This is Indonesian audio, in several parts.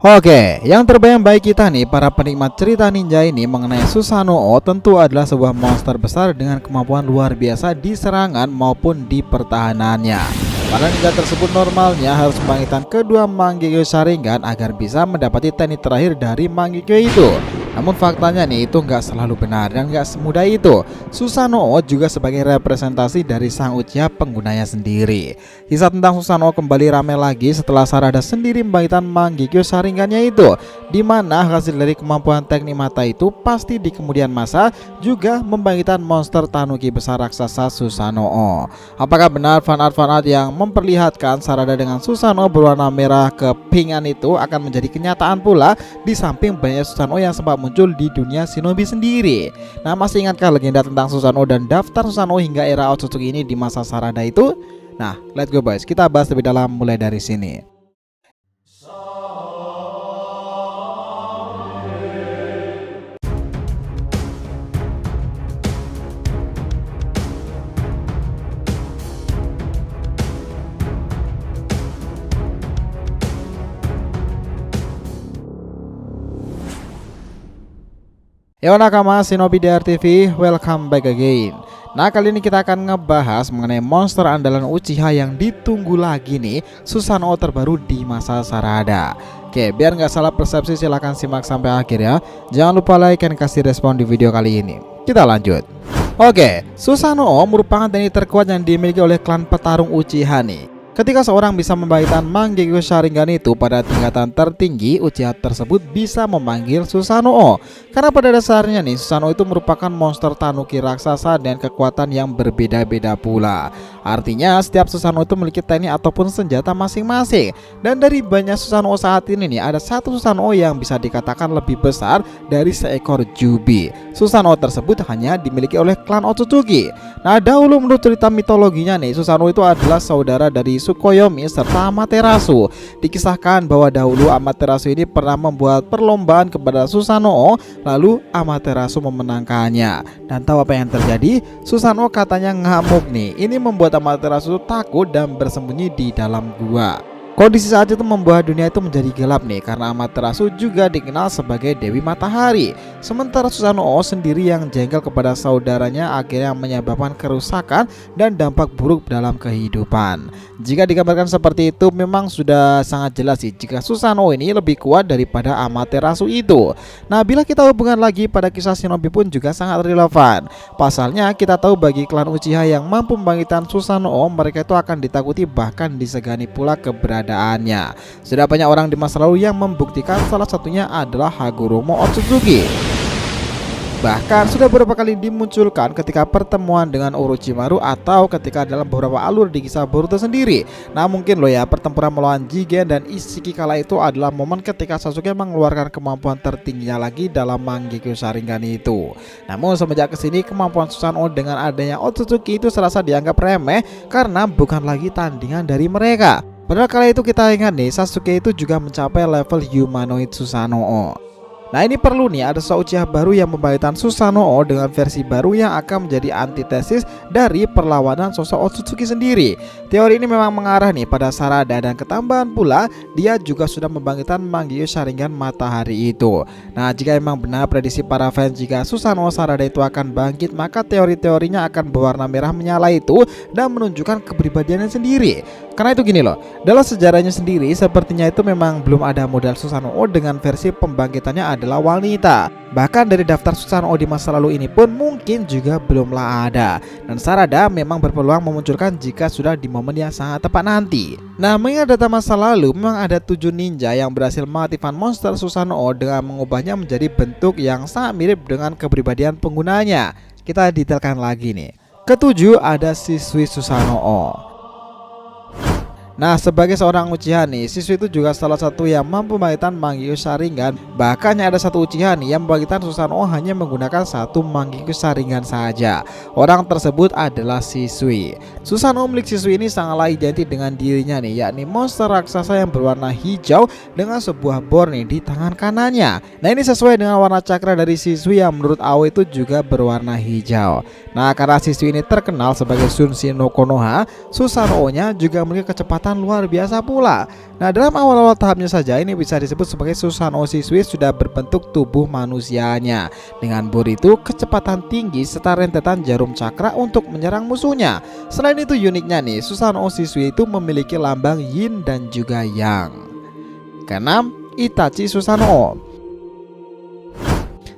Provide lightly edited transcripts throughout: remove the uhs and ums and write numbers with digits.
Oke, yang terbayang bagi kita nih para penikmat cerita ninja ini mengenai Susanoo tentu adalah sebuah monster besar dengan kemampuan luar biasa di serangan maupun di pertahanannya. Para ninja tersebut normalnya harus membangkitkan kedua Mangekyo Sharingan agar bisa mendapati teknik terakhir dari Mangekyo itu. Namun faktanya nih itu nggak selalu benar dan nggak semudah itu. Susanoo juga sebagai representasi dari sang Uchiha penggunanya sendiri. Kisah tentang Susanoo kembali ramai lagi setelah Sarada sendiri membangkitkan Mangekyo Sharingannya itu, di mana hasil dari kemampuan teknik mata itu pasti di kemudian masa juga membangkitkan monster tanuki besar raksasa Susanoo. Apakah benar fan art yang memperlihatkan Sarada dengan Susanoo berwarna merah kepingan itu akan menjadi kenyataan pula, di samping banyak Susanoo yang sempat muncul di dunia shinobi sendiri. Nah, masih ingatkah legenda tentang Susanoo dan daftar Susanoo hingga era Otsutsuki ini di masa Sarada itu? Nah, let's go boys, kita bahas lebih dalam mulai dari sini. Yo nakama Shinobi DR TV, welcome back again. Nah, kali ini kita akan ngebahas mengenai monster andalan Uchiha yang ditunggu lagi nih, Susanoo terbaru di masa Sarada. Oke, biar nggak salah persepsi silahkan simak sampai akhir ya. Jangan lupa like dan kasih respon di video kali ini. Kita lanjut. Oke, Susanoo merupakan teknik terkuat yang dimiliki oleh klan petarung Uchiha nih. Ketika seorang bisa membangkitkan Mangekyo Sharingan itu pada tingkatan tertinggi, Uchiha tersebut bisa memanggil Susanoo. Karena pada dasarnya nih, Susanoo itu merupakan monster tanuki raksasa dengan kekuatan yang berbeda-beda pula. Artinya setiap Susanoo itu memiliki teknik ataupun senjata masing-masing. Dan dari banyak Susanoo saat ini nih, ada satu Susanoo yang bisa dikatakan lebih besar dari seekor Jubi. Susanoo tersebut hanya dimiliki oleh klan Otsutsuki. Nah, dahulu menurut cerita mitologinya nih, Susanoo itu adalah saudara dari Tsukuyomi serta Amaterasu. Dikisahkan bahwa dahulu Amaterasu ini pernah membuat perlombaan kepada Susanoo, lalu Amaterasu memenangkannya. Dan tahu apa yang terjadi? Susanoo katanya ngamuk nih. Ini membuat Amaterasu takut dan bersembunyi di dalam gua. Kondisi saat itu membuat dunia itu menjadi gelap nih, karena Amaterasu juga dikenal sebagai Dewi Matahari. Sementara Susanoo sendiri yang jengkel kepada saudaranya akhirnya menyebabkan kerusakan dan dampak buruk dalam kehidupan. Jika digambarkan seperti itu memang sudah sangat jelas sih jika Susanoo ini lebih kuat daripada Amaterasu itu. Nah, bila kita hubungan lagi pada kisah shinobi pun juga sangat relevan. Pasalnya kita tahu bagi klan Uchiha yang mampu membangkitkan Susanoo, mereka itu akan ditakuti bahkan disegani pula keberadaannya. Sudah banyak orang di masa lalu yang membuktikan, salah satunya adalah Hagoromo Otsutsuki. Bahkan sudah beberapa kali dimunculkan ketika pertemuan dengan Orochimaru atau ketika dalam beberapa alur di kisah Boruto sendiri. Nah, mungkin loh ya, pertempuran melawan Jigen dan Ishiki kala itu adalah momen ketika Sasuke mengeluarkan kemampuan tertingginya lagi dalam Mangekyo Sharingan itu. Namun semenjak kesini kemampuan Susanoo dengan adanya Otsutsuki itu serasa dianggap remeh karena bukan lagi tandingan dari mereka. Padahal kala itu kita ingat nih, Sasuke itu juga mencapai level humanoid Susanoo. Nah, ini perlu nih ada sosok Uchiha baru yang membangkitkan Susanoo dengan versi baru yang akan menjadi antitesis dari perlawanan sosok Otsutsuki sendiri. Teori ini memang mengarah nih pada Sarada, dan ketambahan pula dia juga sudah membangkitkan Mangekyo Sharingan Matahari itu. Nah, jika memang benar prediksi para fans jika Susanoo Sarada itu akan bangkit, maka teori-teorinya akan berwarna merah menyala itu dan menunjukkan kepribadiannya sendiri. Karena itu gini loh, dalam sejarahnya sendiri sepertinya itu memang belum ada model Susanoo dengan versi pembangkitannya adalah wanita. Bahkan dari daftar Susanoo di masa lalu ini pun mungkin juga belumlah ada. Dan Sarada memang berpeluang memunculkan jika sudah di momen yang sangat tepat nanti. Nah, mengingat data masa lalu, memang ada 7 ninja yang berhasil mengaktifkan monster Susanoo dengan mengubahnya menjadi bentuk yang sangat mirip dengan kepribadian penggunanya. Kita detailkan lagi nih. Ketujuh ada Shisui Susanoo. Nah, sebagai seorang Uchiha nih, Shisui itu juga salah satu yang mampu membangkitkan Mangekyo Sharingan. Bahkan ada satu Uchiha nih yang membangkitkan Susanoo hanya menggunakan satu Mangekyo Sharingan saja. Orang tersebut adalah Shisui. Susanoo milik Shisui ini sangatlah identik dengan dirinya nih, yakni monster raksasa yang berwarna hijau dengan sebuah bor nih di tangan kanannya. Nah, ini sesuai dengan warna cakra dari Shisui yang menurut Aoi itu juga berwarna hijau. Nah, karena Shisui ini terkenal sebagai Sunshin no Konoha, Susanoo-nya juga memiliki kecepatan kecepatan luar biasa pula. Nah, dalam awal-awal tahapnya saja ini bisa disebut sebagai Susanoo siswi sudah berbentuk tubuh manusianya. Dengan bor itu kecepatan tinggi serta rentetan jarum cakra untuk menyerang musuhnya. Selain itu uniknya nih, Susanoo siswi itu memiliki lambang yin dan juga yang. Keenam, Itachi Susanoo.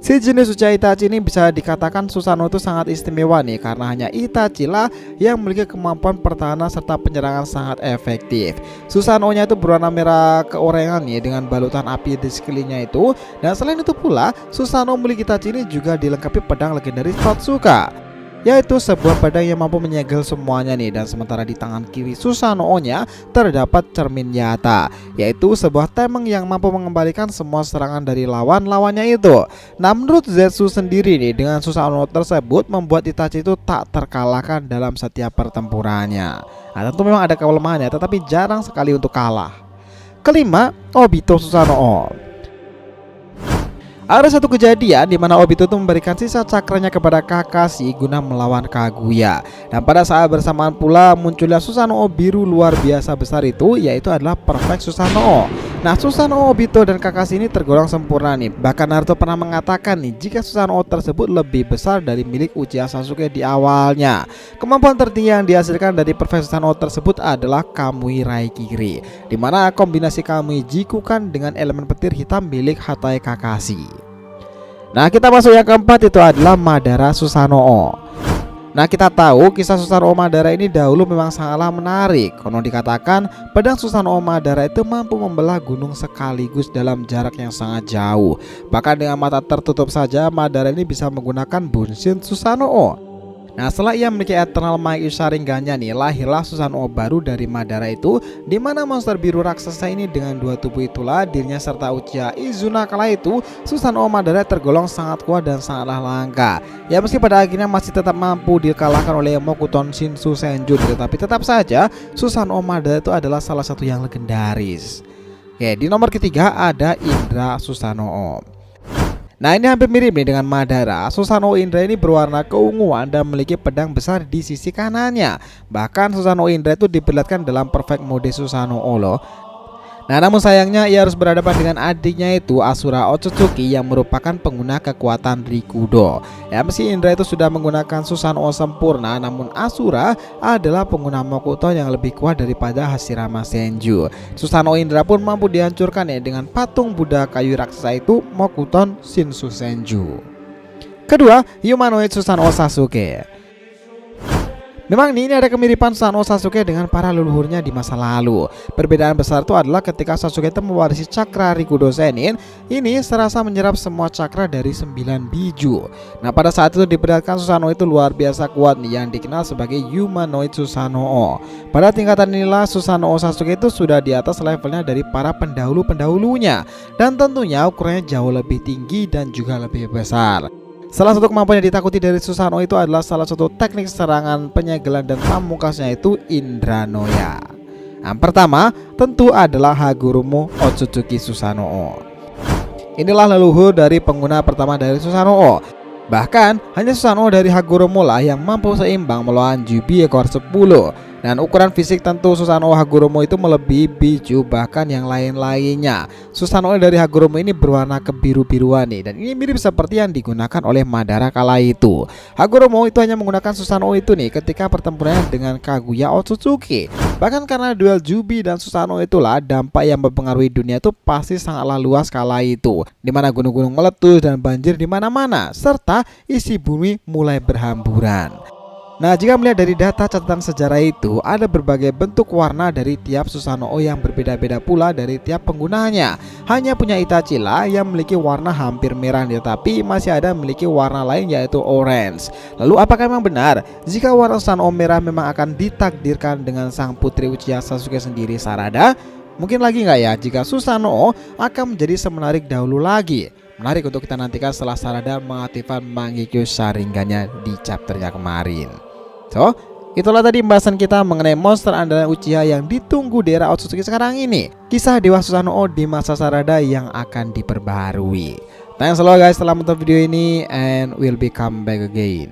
Si jenis Uchiha Itachi ini bisa dikatakan Susanoo itu sangat istimewa nih, karena hanya Itachi lah yang memiliki kemampuan pertahanan serta penyerangan sangat efektif. Susanoo-nya itu berwarna merah keorangan nih dengan balutan api di sekelilingnya itu. Dan selain itu pula, Susanoo milik Itachi ini juga dilengkapi pedang legendaris Totsuka, yaitu sebuah pedang yang mampu menyegel semuanya nih. Dan sementara di tangan kiri Susanoo-nya terdapat cermin Yata, yaitu sebuah temeng yang mampu mengembalikan semua serangan dari lawan-lawannya itu. Nah, menurut Zetsu sendiri nih, dengan Susanoo tersebut membuat Itachi itu tak terkalahkan dalam setiap pertempurannya. Nah, tentu memang ada kelemahannya, tetapi jarang sekali untuk kalah. Kelima, Obito Susanoo. Ada satu kejadian di mana Obito itu memberikan sisa cakranya kepada Kakashi guna melawan Kaguya. Dan pada saat bersamaan pula munculnya Susanoo biru luar biasa besar itu, yaitu adalah Perfect Susanoo. Nah, Susanoo Obito dan Kakashi ini tergolong sempurna nih. Bahkan Naruto pernah mengatakan nih, jika Susanoo tersebut lebih besar dari milik Uchiha Sasuke di awalnya. Kemampuan tertinggi yang dihasilkan dari Perfect Susanoo tersebut adalah Kamui Raikiri, di mana kombinasi Kamui Jikukan dengan elemen petir hitam milik Hatake Kakashi. Nah, kita masuk yang keempat, itu adalah Madara Susanoo. Nah, kita tahu kisah Susanoo Madara ini dahulu memang sangatlah menarik. Konon dikatakan pedang Susanoo Madara itu mampu membelah gunung sekaligus dalam jarak yang sangat jauh. Bahkan dengan mata tertutup saja Madara ini bisa menggunakan Bunshin Susanoo. Nah, setelah ia memiliki Eternal Might Sharingan-nya nih, lahirlah Susanoo baru dari Madara itu, di mana monster biru raksasa ini dengan dua tubuh itulah dirinya serta Uchiha Izuna kala itu. Susanoo Madara tergolong sangat kuat dan sangatlah langka. Ya, meski pada akhirnya masih tetap mampu dikalahkan oleh Mokuton Shinsu Senjun, tetapi tetap saja Susanoo Madara itu adalah salah satu yang legendaris. Oke, di nomor ketiga ada Indra Susanoo. Nah, ini hampir mirip nih dengan Madara. Susanoo Indra ini berwarna keunguan dan memiliki pedang besar di sisi kanannya. Bahkan Susanoo Indra itu diperlihatkan dalam perfect mode Susanoo loh. Nah, namun sayangnya ia harus berhadapan dengan adiknya itu Asura Otsutsuki yang merupakan pengguna kekuatan Rikudo. Ya, meski Indra itu sudah menggunakan Susanoo sempurna, namun Asura adalah pengguna Mokuton yang lebih kuat daripada Hashirama Senju. Susanoo Indra pun mampu dihancurkan ya dengan patung Buddha kayu raksasa itu Mokuton Shinsu Senju. Kedua, Humanoid Susanoo Sasuke. Memang ini ada kemiripan Susanoo Sasuke dengan para leluhurnya di masa lalu. Perbedaan besar itu adalah ketika Sasuke itu mewarisi cakra Rikudo Senin, ini serasa menyerap semua cakra dari 9 biju. Nah, pada saat itu diperlihatkan Susanoo itu luar biasa kuat nih, yang dikenal sebagai Humanoid Susanoo. Pada tingkatan inilah Susanoo Sasuke itu sudah di atas levelnya dari para pendahulu-pendahulunya, dan tentunya ukurannya jauh lebih tinggi dan juga lebih besar. Salah satu kemampuan yang ditakuti dari Susanoo itu adalah salah satu teknik serangan penyegelan dan pamungkasnya itu Indranoya. Yang pertama tentu adalah Hagurumo Otsutsuki Susanoo. Inilah leluhur dari pengguna pertama dari Susanoo. Bahkan hanya Susanoo dari Hagurumo lah yang mampu seimbang melawan Jubi ekor 10. Dan ukuran fisik tentu Susanoo Hagurumo itu melebihi biju bahkan yang lain-lainnya. Susanoo dari Hagurumo ini berwarna kebiru-biruan nih, dan ini mirip seperti yang digunakan oleh Madara kala itu. Hagurumo itu hanya menggunakan Susanoo itu nih ketika pertempurannya dengan Kaguya Otsutsuki. Bahkan karena duel Jubi dan Susanoo itulah dampak yang mempengaruhi dunia itu pasti sangatlah luas kala itu, dimana gunung-gunung meletus dan banjir di mana-mana serta isi bumi mulai berhamburan. Nah, jika melihat dari data catatan sejarah itu, ada berbagai bentuk warna dari tiap Susanoo yang berbeda-beda pula dari tiap penggunanya. Hanya punya Itachi lah yang memiliki warna hampir merah, tetapi masih ada memiliki warna lain yaitu orange. Lalu apakah memang benar jika warna Susanoo merah memang akan ditakdirkan dengan sang putri Uchiha Sasuke sendiri, Sarada? Mungkin lagi nggak ya jika Susanoo akan menjadi semenarik dahulu lagi? Menarik untuk kita nantikan setelah Sarada mengaktifkan Mangekyo Sharingan-nya di chapternya kemarin. So, itulah tadi pembahasan kita mengenai monster andalan Uchiha yang ditunggu di era Otsutsuki sekarang ini. Kisah Dewa Susanoo di masa Sarada yang akan diperbaharui. Thanks a lot guys telah menonton video ini, and we'll be come back again.